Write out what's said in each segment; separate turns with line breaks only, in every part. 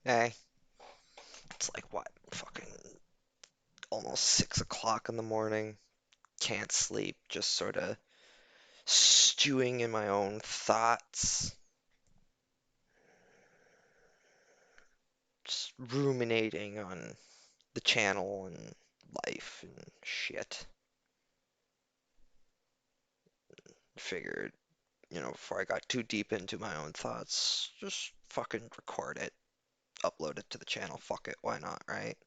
Hey, it's like what? Fucking almost 6 o'clock in the morning. Can't sleep, just sort of stewing in my own thoughts, just ruminating on the channel and life and shit. Figured, before I got too deep into my own thoughts, just fucking record it, upload it to the channel. Fuck it, why not, right?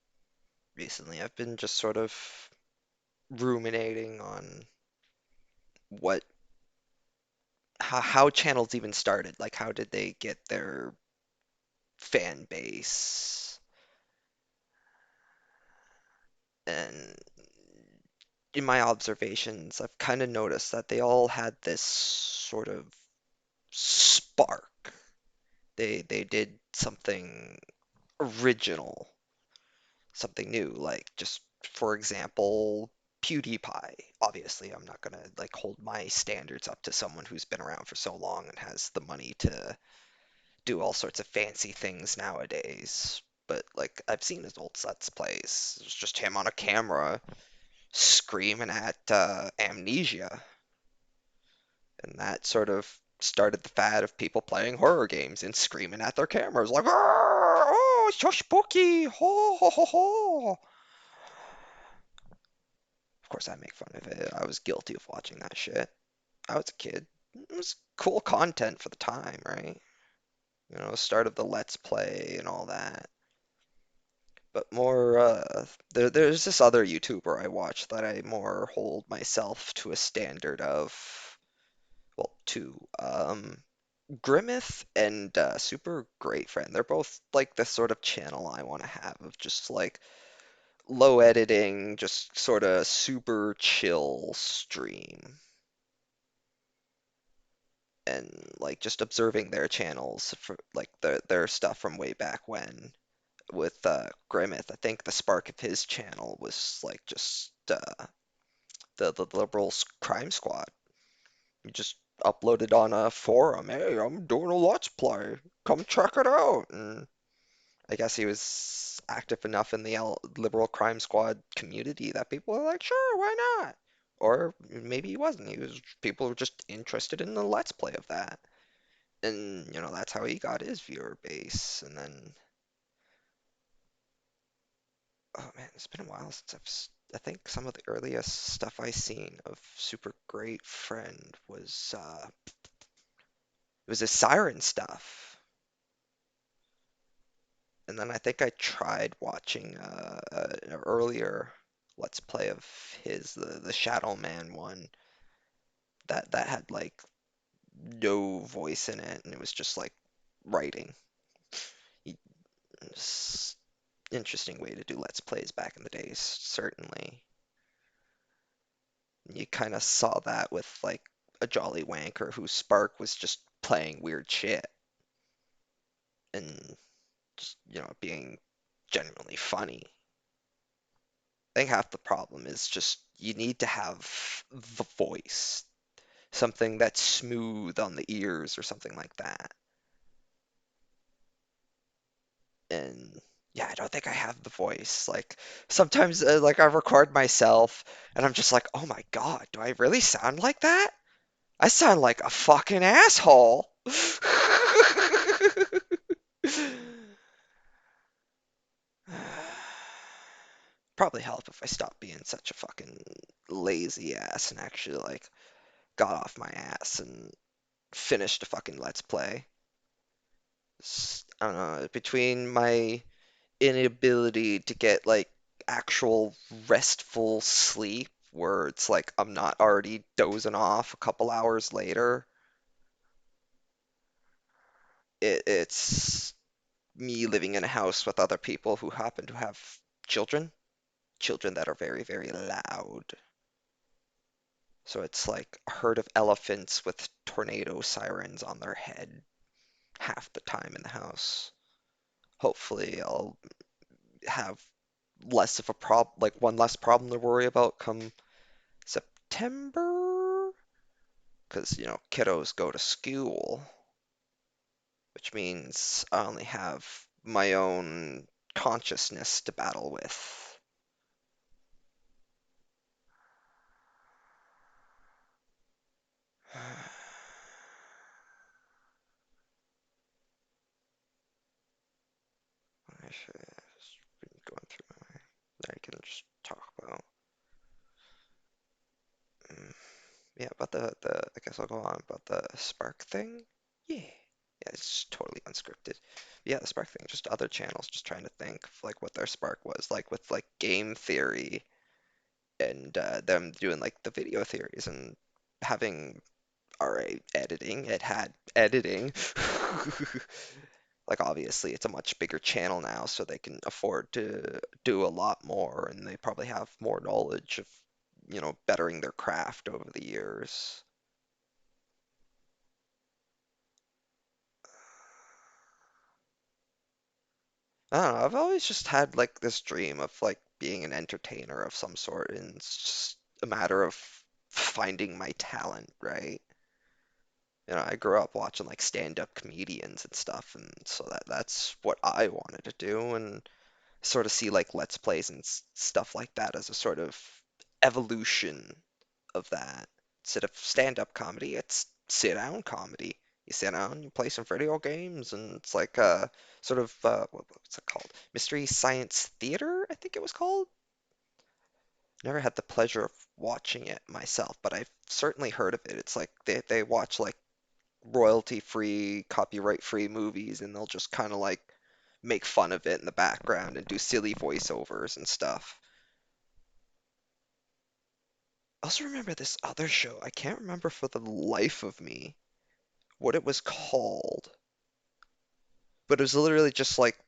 Recently, I've been just sort of ruminating on what how channels even started. Like, how did they get their fan base? And in my observations, I've kind of noticed that they all had this sort of spark. They did something original, something new. Like, just for example, PewDiePie. Obviously, I'm not gonna like hold my standards up to someone who's been around for so long and has the money to do all sorts of fancy things nowadays. But like I've seen his old Let's Plays. It's just him on a camera screaming at amnesia, and that sort of started the fad of people playing horror games and screaming at their cameras like, "Oh, it's so spooky! Ho ho ho ho!" Of course, I make fun of it. I was guilty of watching that shit. I was a kid. It was cool content for the time, right? Start of the Let's Play and all that. But more, there's this other YouTuber I watch that I more hold myself to a standard of, well, two. Grimmeth and Super Great Friend. They're both like the sort of channel I want to have of just like low editing, just sort of super chill stream. And like just observing their channels for like their stuff from way back when with Grimmeth. I think the spark of his channel was like just the Liberals Crime Squad. He just uploaded on a forum. Hey, I'm doing a Let's Play. Come check it out. And I guess he was active enough in the Liberal Crime Squad community that people were like, sure, why not? Or maybe he wasn't. People were just interested in the Let's Play of that. And, that's how he got his viewer base. And then, oh man, it's been a while since I think some of the earliest stuff I seen of Super Great Friend it was his Siren stuff. And then I think I tried watching an earlier Let's Play of his, the Shadow Man one, that had like no voice in it, and it was just like writing. He, it's interesting way to do Let's Plays back in the days, certainly. You kind of saw that with like a Jolly Wanker whose spark was just playing weird shit and just, being genuinely funny. I think half the problem is just you need to have the voice, something that's smooth on the ears or something like that. And yeah, I don't think I have the voice. Like sometimes, like I record myself, and I'm just like, oh my God, do I really sound like that? I sound like a fucking asshole. Probably help if I stopped being such a fucking lazy ass and actually like got off my ass and finished a fucking Let's Play. I don't know, between my inability to get like actual restful sleep where it's like I'm not already dozing off a couple hours later, it's me living in a house with other people who happen to have children, children that are very, very loud. So it's like a herd of elephants with tornado sirens on their head half the time in the house. Hopefully, I'll have less of a problem, like one less problem to worry about come September, because kiddos go to school, which means I only have my own consciousness to battle with. I should have been going through my that I can just talk about. Mm, yeah, about the I guess I'll go on about the Spark thing. Yeah. Yeah, it's totally unscripted. Yeah, the Spark thing, just other channels just trying to think of like what their Spark was like with like game theory and them doing like the video theories and having alright editing. It had editing. Like obviously it's a much bigger channel now, so they can afford to do a lot more and they probably have more knowledge of, bettering their craft over the years. I don't know, I've always just had like this dream of like being an entertainer of some sort, and it's just a matter of finding my talent, right? I grew up watching like stand-up comedians and stuff, and so that's what I wanted to do, and sort of see like Let's Plays and stuff like that as a sort of evolution of that. Instead of stand-up comedy, it's sit-down comedy. You sit down, you play some video games, and it's like sort of what's it called? Mystery Science Theater, I think it was called. Never had the pleasure of watching it myself, but I've certainly heard of it. It's like they watch like royalty-free, copyright-free movies, and they'll just kind of like make fun of it in the background and do silly voiceovers and stuff. I also remember this other show. I can't remember for the life of me what it was called, but it was literally just like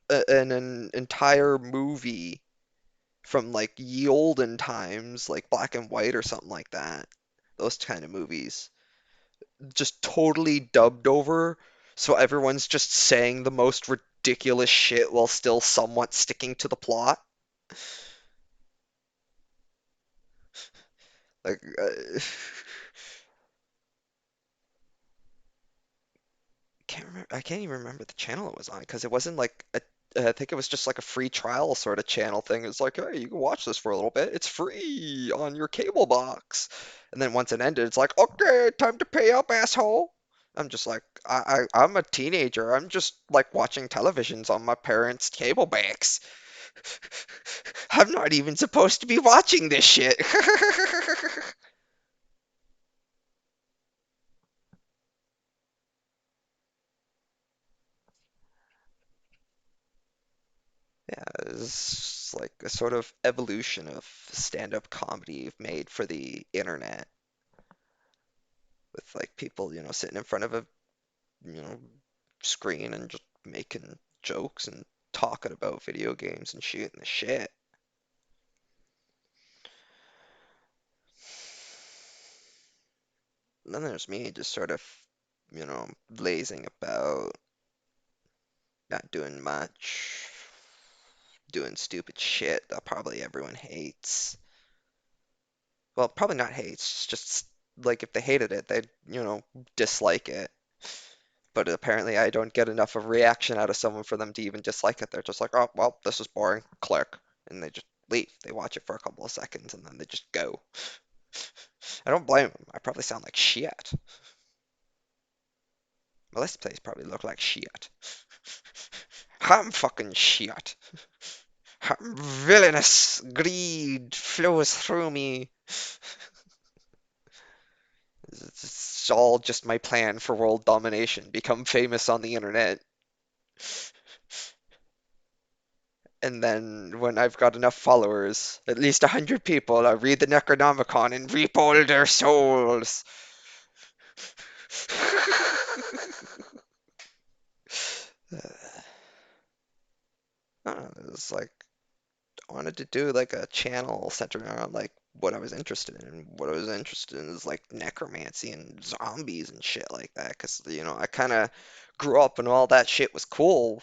an entire movie from like ye olden times, like black and white or something like that. Those kind of movies. Just totally dubbed over, so everyone's just saying the most ridiculous shit while still somewhat sticking to the plot. Like, I can't even remember the channel it was on because it wasn't like I think it was just like a free trial sort of channel thing. It's like, hey, you can watch this for a little bit. It's free on your cable box. And then once it ended, it's like, okay, time to pay up, asshole. I'm just like, I'm a teenager. I'm just like watching televisions on my parents' cable box. I'm not even supposed to be watching this shit. Yeah, it's like a sort of evolution of stand-up comedy made for the internet with like people, sitting in front of a, you know, screen and just making jokes and talking about video games and shooting the shit. And then there's me just sort of, lazing about, not doing much, doing stupid shit that probably everyone hates. Well, probably not hates, just like if they hated it, they'd, dislike it. But apparently I don't get enough of a reaction out of someone for them to even dislike it. They're just like, oh, well, this is boring. Click. And they just leave. They watch it for a couple of seconds and then they just go. I don't blame them. I probably sound like shit. My Let's Plays probably look like shit. I'm fucking shit. Villainous greed flows through me. It's all just my plan for world domination. Become famous on the internet. And then when I've got enough followers, at least 100 people, I'll read the Necronomicon and reap all their souls. I don't know, it's like I wanted to do like a channel centered around like what I was interested in. What I was interested in is like necromancy and zombies and shit like that. Because I kind of grew up and all that shit was cool,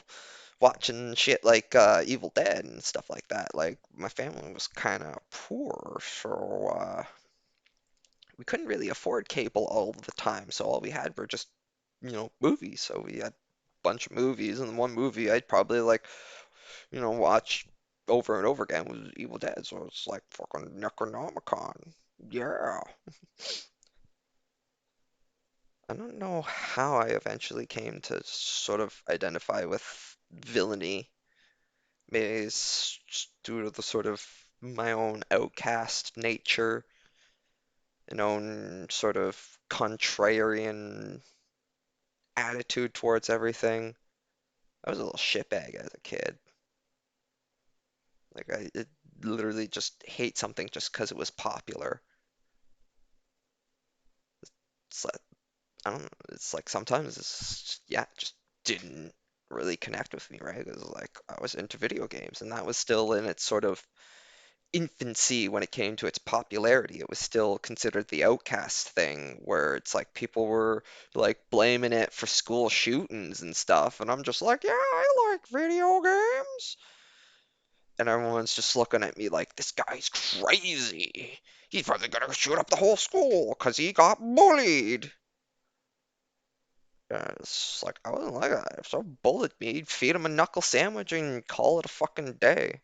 watching shit like Evil Dead and stuff like that. Like my family was kind of poor, so we couldn't really afford cable all the time. So all we had were just movies. So we had a bunch of movies, and the one movie I'd probably like, watch over and over again was Evil Dead. So it's like fucking Necronomicon. Yeah. I don't know how I eventually came to sort of identify with villainy. Maybe it's just due to the sort of my own outcast nature and own sort of contrarian attitude towards everything. I was a little shitbag as a kid. Like literally just hate something just because it was popular. It's like, I don't know, it's like sometimes yeah, it just didn't really connect with me, right? Because like I was into video games and that was still in its sort of infancy when it came to its popularity. It was still considered the outcast thing where it's like people were like blaming it for school shootings and stuff. And I'm just like, yeah, I like video games. And everyone's just looking at me like, this guy's crazy. He's probably gonna shoot up the whole school because he got bullied. Yeah, it's like, I wasn't like that. If someone bullied me, feed him a knuckle sandwich and call it a fucking day.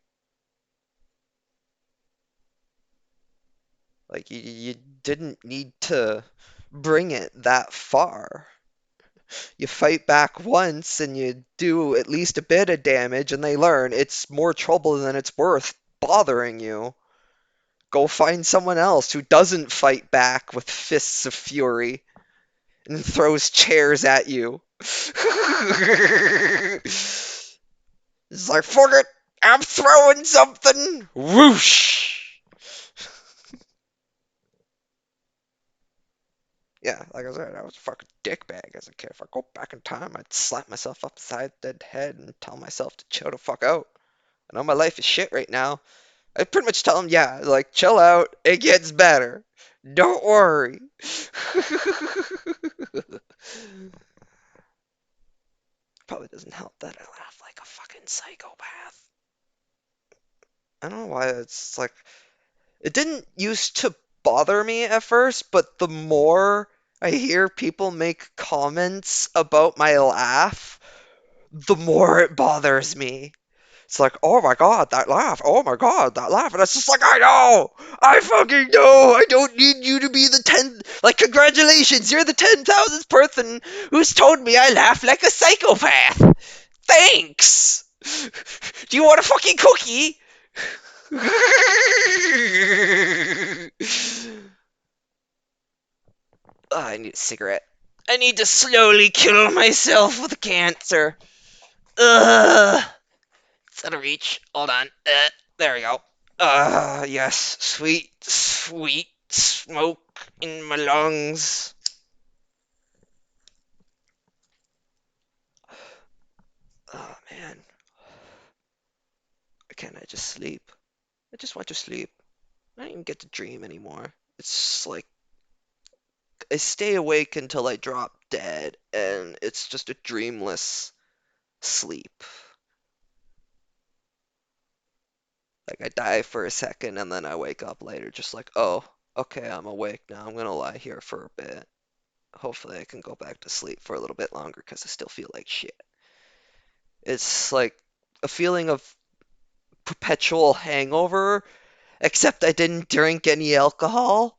Like, you didn't need to bring it that far. You fight back once and you do at least a bit of damage, and they learn it's more trouble than it's worth bothering you. Go find someone else who doesn't fight back with fists of fury and throws chairs at you. It's like, fuck it, I'm throwing something. Whoosh. Yeah, like I said, I was a fucking dickbag as a kid. If I go back in time, I'd slap myself upside the head and tell myself to chill the fuck out. I know my life is shit right now. I'd pretty much tell him, yeah, like, chill out, it gets better. Don't worry. Probably doesn't help that I laugh like a fucking psychopath. I don't know why it's like, it didn't used to bother me at first, but the more I hear people make comments about my laugh, the more it bothers me. It's like, oh my god, that laugh. Oh my god, that laugh. And it's just like, I know! I fucking know! I don't need you to be the 10th. Like, congratulations, you're the 10,000th person who's told me I laugh like a psychopath! Thanks! Do you want a fucking cookie? Oh, I need a cigarette. I need to slowly kill myself with cancer. Ugh. It's out of reach. Hold on. There we go. Yes. Sweet, sweet smoke in my lungs. Oh, man. Why can't I just sleep? I just want to sleep. I don't even get to dream anymore. It's like I stay awake until I drop dead, and it's just a dreamless sleep. Like I die for a second and then I wake up later, just like, oh, okay, I'm awake now. I'm gonna lie here for a bit. Hopefully, I can go back to sleep for a little bit longer because I still feel like shit. It's like a feeling of perpetual hangover, except I didn't drink any alcohol.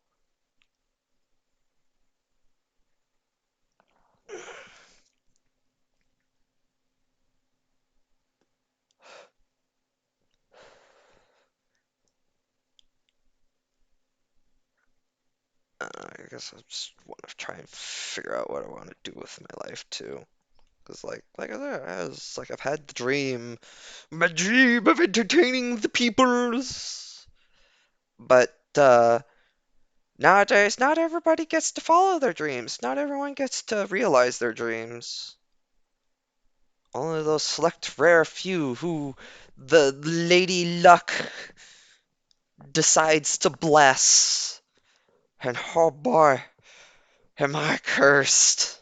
I guess I just want to try and figure out what I want to do with my life too. Because like I said, I've had the dream, my dream of entertaining the peoples. But nowadays, not everybody gets to follow their dreams. Not everyone gets to realize their dreams. Only those select rare few who the Lady Luck decides to bless. And oh boy, am I cursed.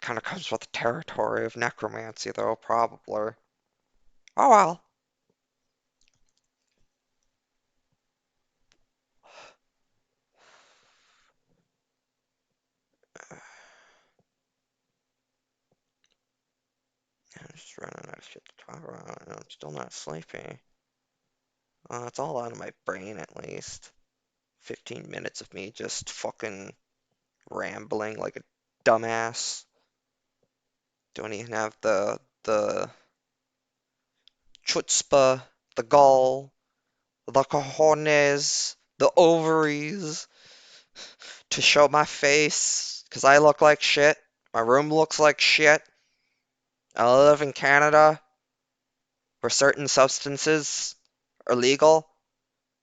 Kind of comes with the territory of necromancy, though, probably. Oh well. I'm just running out of shit to talk about, and I'm still not sleepy. It's all out of my brain at least. 15 minutes of me just fucking rambling like a dumbass. Don't even have the chutzpah, the gall, the cojones, the ovaries to show my face, 'cause I look like shit. My room looks like shit. I live in Canada where certain substances are legal,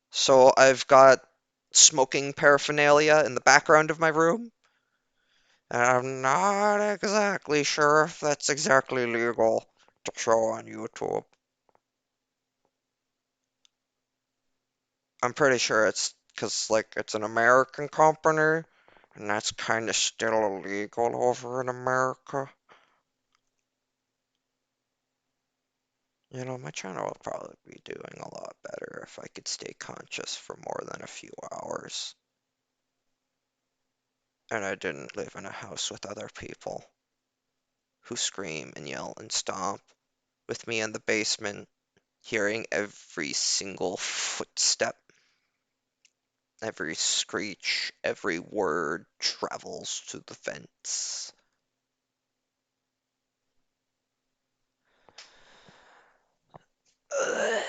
so I've got smoking paraphernalia in the background of my room, and I'm not exactly sure if that's exactly legal to show on YouTube. I'm pretty sure it's because, like, it's an American company, and that's kind of still illegal over in America. You know, my channel would probably be doing a lot better if I could stay conscious for more than a few hours. And I didn't live in a house with other people who scream and yell and stomp with me in the basement, hearing every single footstep, every screech, every word travels to the fence. Ugh.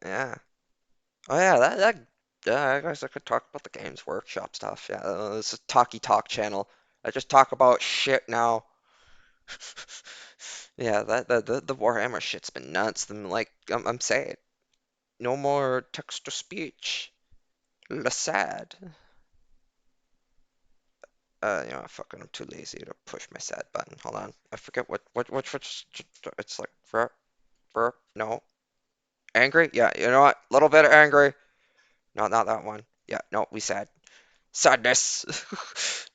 Yeah. Oh yeah, yeah, I guess I could talk about the Games Workshop stuff. Yeah, this is a Talkie Talk channel. I just talk about shit now. Yeah, the Warhammer shit's been nuts. Like I'm saying, no more text to speech. Sad. Fucking, I'm too lazy to push my sad button. Hold on, I forget which. It's like no, angry. Yeah, you know what? A little bit of angry. No, not that one. Yeah, no, we sad. Sadness.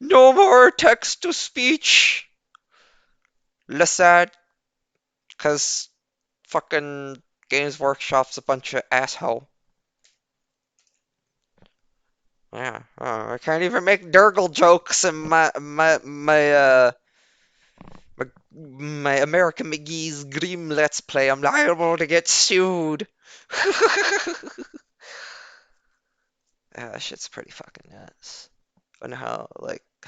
No more text to speech. Less sad, cause fucking Games Workshop's a bunch of asshole. Yeah, I can't even make Durgle jokes in my American McGee's Grim Let's Play. I'm liable to get sued. Yeah, that shit's pretty fucking nuts. And how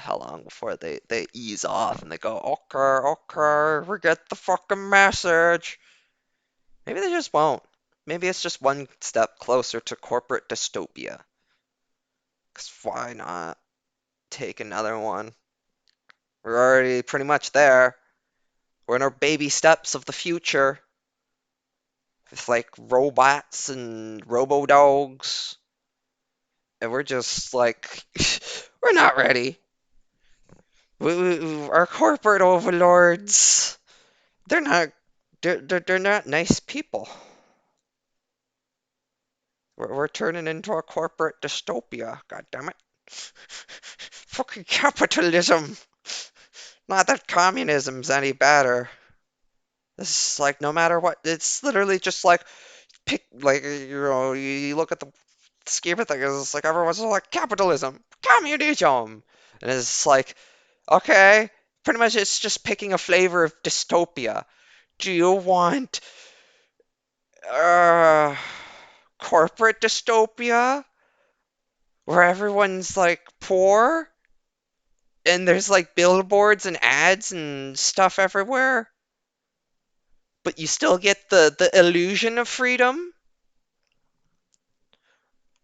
long before they ease off and they go, okay, okay, we get the fucking message. Maybe they just won't. Maybe it's just one step closer to corporate dystopia. 'Cause why not take another one? We're already pretty much there. We're in our baby steps of the future. It's like robots and robo dogs. And we're just like, we're not ready. Our corporate overlords, they're not, they're not nice people. We're turning into a corporate dystopia. God damn it. Fucking capitalism. Not that communism's any better. This is like no matter what, it's literally just like you look at the scheme of things, it's like everyone's like capitalism, communism, and it's like okay, pretty much it's just picking a flavor of dystopia. Do you want uh, corporate dystopia where everyone's like poor and there's like billboards and ads and stuff everywhere, but you still get the illusion of freedom?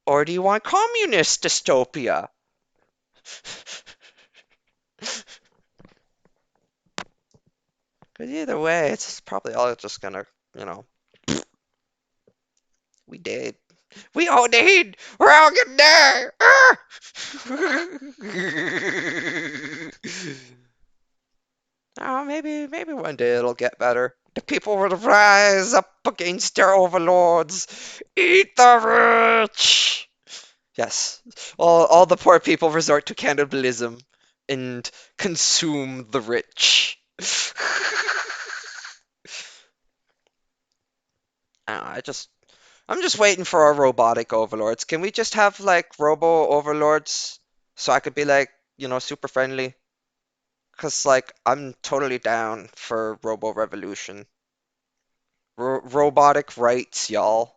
Or do you want communist dystopia? Because either way, it's probably all just gonna, you know, we did. We all did. We're all gonna die. Ah! Oh, maybe one day it'll get better. The people will rise up against their overlords. Eat the rich. Yes, all the poor people resort to cannibalism and consume the rich. I just I'm just waiting for our robotic overlords. Can we just have like robo overlords so I could be like, super friendly? Cause like I'm totally down for robo revolution. Robotic rights, y'all.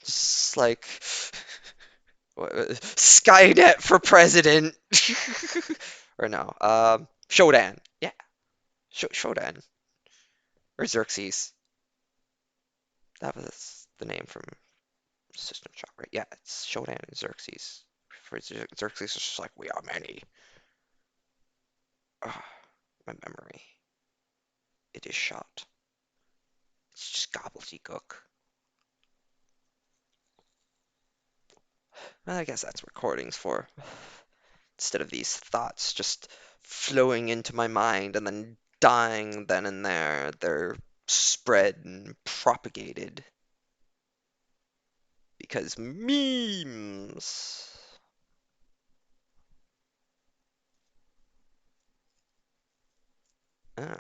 Just like Skynet for president. Or no, Shodan. Yeah, Shodan. Or Xerxes. That was the name from System Shock, right? Yeah, it's Shodan and Xerxes. For Xerxes is just like, we are many. Ah, my memory. It is shot. It's just gobbledygook. Well, I guess that's what recordings for. Instead of these thoughts just flowing into my mind and then dying then and there, they're spread and propagated because memes.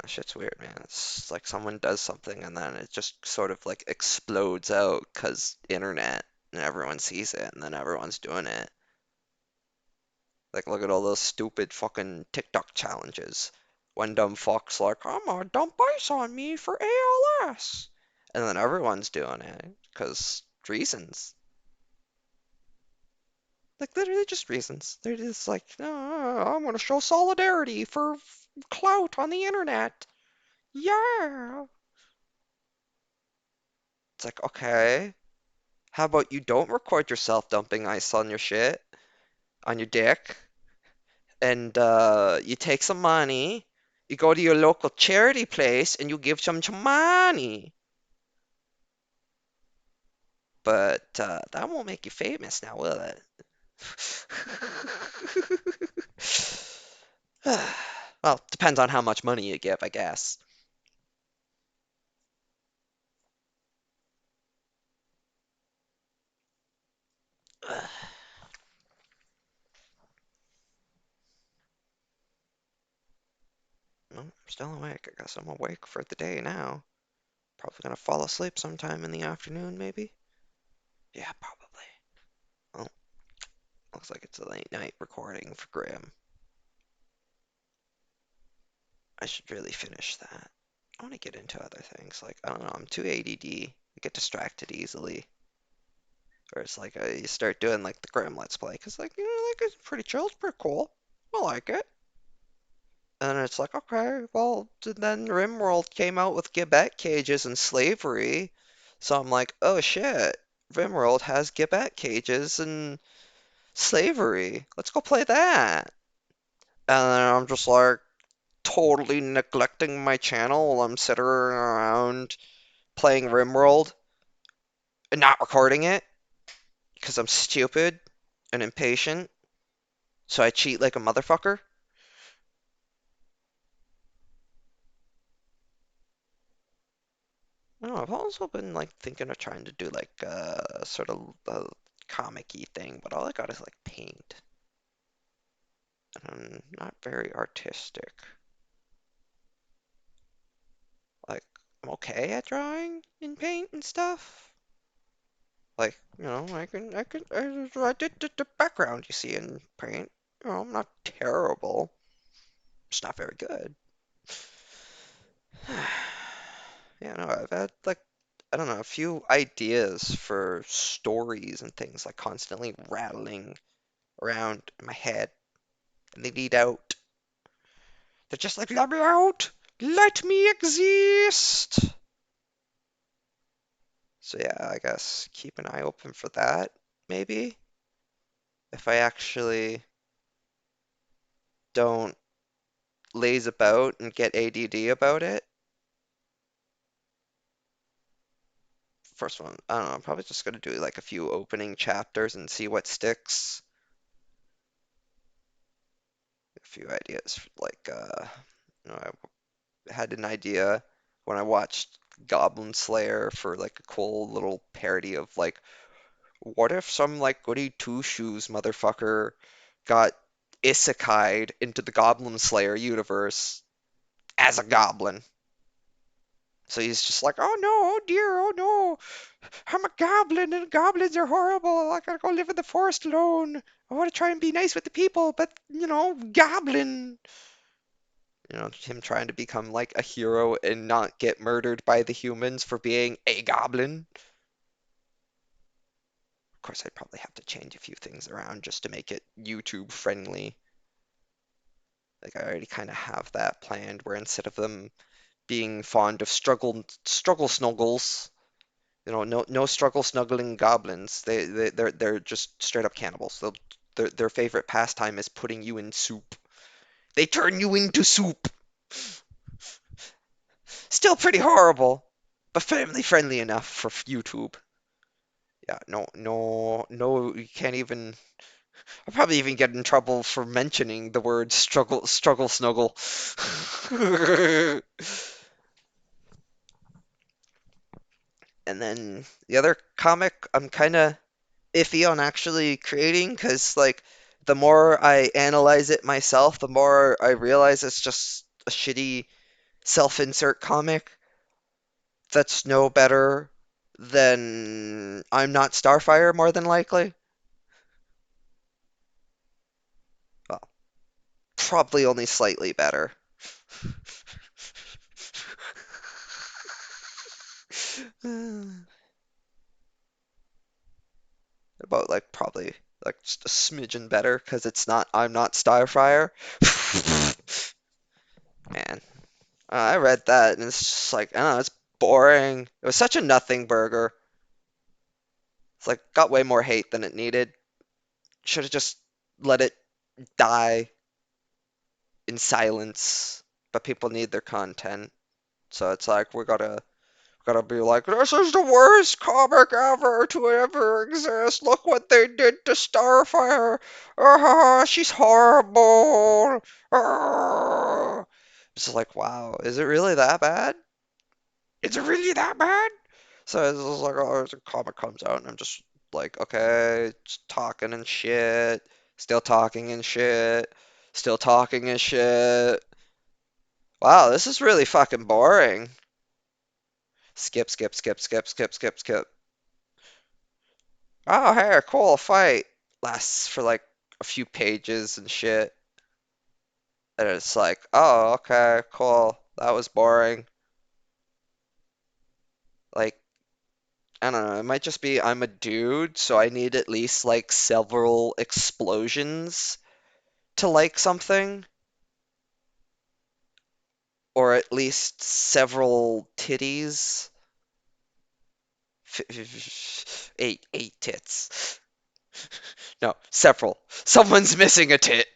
Shit's weird, man. It's like someone does something and then it just sort of like explodes out because internet and everyone sees it and then everyone's doing it. Like, look at all those stupid fucking TikTok challenges. One dumb fuck's like, I'm gonna dump ice on me for ALS. And then everyone's doing it because reasons. Like, literally just reasons. They're just like, I'm gonna show solidarity for clout on the internet. Yeah. It's like, okay. How about you don't record yourself dumping ice on your shit, on your dick, and you take some money, you go to your local charity place, and you give some money. But that won't make you famous now, will it? Well, depends on how much money you give, I guess. Well, I'm still awake. I guess I'm awake for the day now. Probably gonna fall asleep sometime in the afternoon, maybe. Yeah, probably. Well, looks like it's a late night recording for Graham. I should really finish that. I want to get into other things. Like, I don't know, I'm too ADD. I get distracted easily. Or it's like you start doing like the Graham Let's Play, because like, like it's pretty chill, it's pretty cool. I like it. And it's like, okay, well, then RimWorld came out with Gibet cages and slavery. So I'm like, oh shit, RimWorld has Gibet cages and slavery. Let's go play that. And then I'm just like totally neglecting my channel while I'm sitting around playing RimWorld and not recording it because I'm stupid and impatient. So I cheat like a motherfucker. I don't know, I've also been like thinking of trying to do like sort of a comic-y thing, but all I got is like paint. And I'm not very artistic. Like, I'm okay at drawing in paint and stuff. Like, I did the background you see in paint. I'm not terrible. It's not very good. Yeah, no, I've had like, I don't know, a few ideas for stories and things like constantly rattling around in my head, and they need out. They're just like, let me out! Let me exist! So yeah, I guess keep an eye open for that, maybe. If I actually don't laze about and get ADD about it. First one, I don't know, I'm probably just gonna do like a few opening chapters and see what sticks. A few ideas, like I had an idea when I watched Goblin Slayer for like a cool little parody of like, what if some like goody two shoes motherfucker got isekai'd into the Goblin Slayer universe as a goblin. So he's just like, oh no, oh dear, oh no, I'm a goblin and goblins are horrible. I gotta go live in the forest alone. I want to try and be nice with the people, but goblin. Him trying to become like a hero and not get murdered by the humans for being a goblin. Of course, I'd probably have to change a few things around just to make it YouTube friendly. Like I already kind of have that planned where instead of them being fond of struggle snuggles, no struggle snuggling goblins. They're just straight up cannibals. Their favorite pastime is putting you in soup. They turn you into soup. Still pretty horrible, but family friendly enough for YouTube. Yeah, no, no, no, you can't even. I'll probably even get in trouble for mentioning the word struggle snuggle. And then the other comic I'm kind of iffy on actually creating because, like, the more I analyze it myself, the more I realize it's just a shitty self-insert comic that's no better than I'm Not Starfire, more than likely. Well, probably only slightly better. About like probably like just a smidgen better because it's not I'm Not Starfire. Man, I read that and it's just like I don't know, it's boring. It was such a nothing burger. It's like got way more hate than it needed. Should have just let it die in silence. But people need their content, so it's like we gotta be like, this is the worst comic ever to ever exist. Look what they did to Starfire. Ah, she's horrible. Ah. It's like, wow, is it really that bad? Is it really that bad? So it's just like, oh, the comic comes out, and I'm just like, okay, just talking and shit, still talking and shit, still talking and shit. Wow, this is really fucking boring. Skip, skip, skip, skip, skip, skip, skip. Oh, hey, cool fight. Lasts for like a few pages and shit. And it's like, oh, okay, cool. That was boring. Like, I don't know, it might just be I'm a dude, so I need at least like several explosions to like something, or at least several titties. Eight tits. No, several. Someone's missing a tit.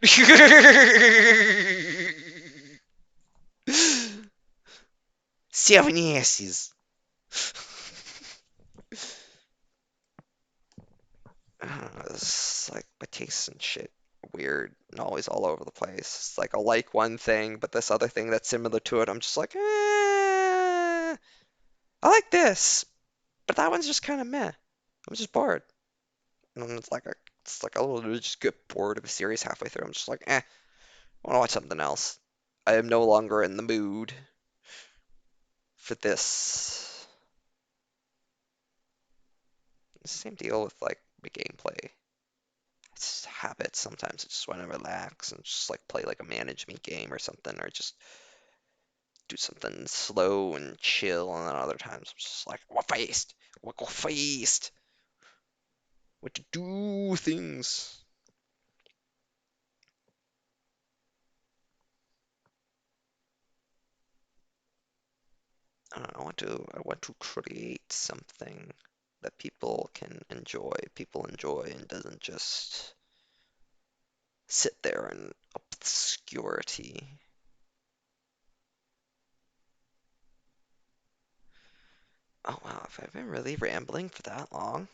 Seven asses. It's like my tastes and shit weird and always all over the place. It's like I'll like one thing, but this other thing that's similar to it, I'm just like, I like this, but that one's just kind of meh. I'm just bored. And it's like I literally just get bored of a series halfway through. I'm just like, I want to watch something else. I am no longer in the mood for this. It's the same deal with like my gameplay. It's habits. Sometimes I just want to relax and just like play like a management game or something, or just do something slow and chill. And then other times I'm just like, what fast? What go fast? What to do things? I don't know. I want to create something that people enjoy, and doesn't just sit there in obscurity. Oh wow, have I been really rambling for that long?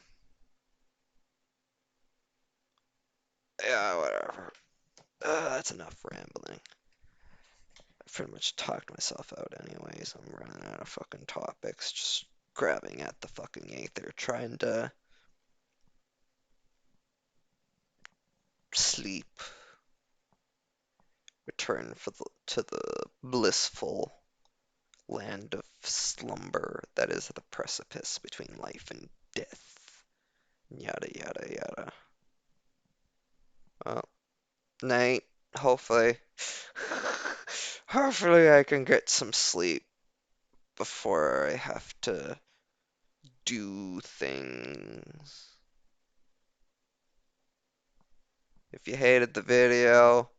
Yeah, whatever. That's enough rambling. I've pretty much talked myself out anyways. I'm running out of fucking topics, just grabbing at the fucking aether, trying to sleep. return to the blissful land of slumber that is the precipice between life and death. Yada yada yada. Well, night. Hopefully, hopefully I can get some sleep before I have to do things. If you hated the video,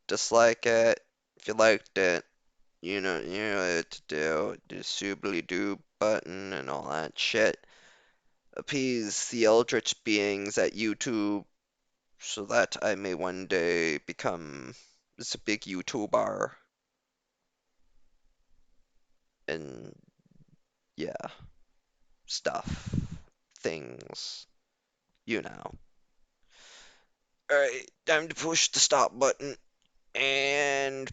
dislike it. If you liked it, you know what to do. Do soobly doo button and all that shit. Appease the eldritch beings at YouTube so that I may one day become this big YouTuber and yeah, stuff, things, you know. Alright, time to push the stop button and